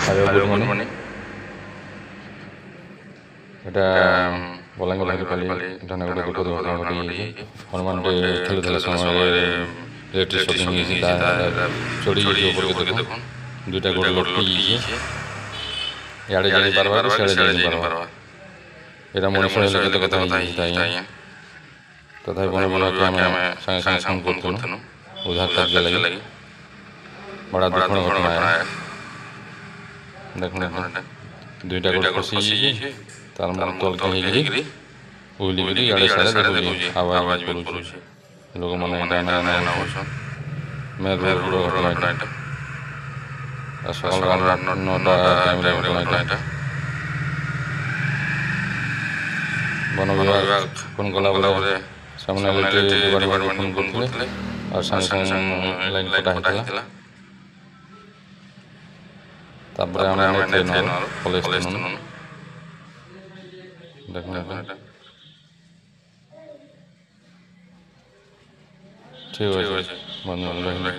Hello, good morning. এটা বଲାଙ୍ଗୀର ହାରିପାଲି ଏଠାନେ ଗୋଟେ ଦୁଃଖ ଦୁର୍ଘଟଣା ଘଟିଯାଇଛି। ହନୁମାନଟେ ଖେଳୁଥିଲା ସମୟରେ ଇଲେକ୍ଟ୍ରିକ୍ ସର୍କିଂ ହେଇଛି, ତା ଚଢ଼ି ଯାଇଛି ଉପରକେ। ଦେଖୁନ୍ ଦୁଇଟା ଗୋଡ଼ ଲଟକି ଯାଇଛି, ଇଆଡ଼େ ଯାଇ ପାରବା କି ସିଆଡ଼େ ଯାଇ ପାରବା। ଏଇଟା ମଣିଷ ହେଲେ କେତେ କଥା ହେଇଯାଇଛି ଆଜ୍ଞା। ତଥାପି ବନ ବିଭାଗକେ ଆମେ ସାଙ୍ଗେ ସାଙ୍ଗେ ଫୋନ୍ କରିଥିଲୁ ଉଦ୍ଧାର କାର୍ଯ୍ୟ ଲାଗି। ବଡ଼ା ଦୁଃଖର ଘଟଣା ଦେଖୁନ୍, ଦୁଇଟା ଗୋଡ଼ ଖସି ଯାଇଛି, ତାର ମୁଣ୍ଡ ତଳକେ ହେଇକିରି ଉଲିକିରି ଇଆଡ଼େ ସିଆଡ଼େ ଦେଖୁଛି, ଆୱାଜ କରୁଛି। ଲୋକମାନେ ଏଇଟା ନାନା ହେଉଛନ୍। ମେନ୍ ରୋଡ଼ର ଘଟଣା ଏଇଟା। ସକାଳ 9ଟା ଟାଇମ୍ରେ ଘଟଣା ଏଇଟା। ବନ ବିଭାଗ ଫୋନ୍ କଲାବେଳେ ସେମାନେ ଇଲେକ୍ଟ୍ରିକ୍ ଡିପାର୍ଟମେଣ୍ଟକୁ ଫୋନ୍ କରିଥିଲେ ଆଉ ସାଙ୍ଗେ ସାଙ୍ଗେ ଲାଇନ୍ କଟା ହେଇଥିଲା। ତାପରେ ଆମେ ନେଇଥିଲେ ପଲେଇ ଆସିଥିଲୁ। ଦେଖୁନ୍ ଏଇଟା ଠିକ୍ ଅଛି, ବନ୍ଧୁ ରହିଲି।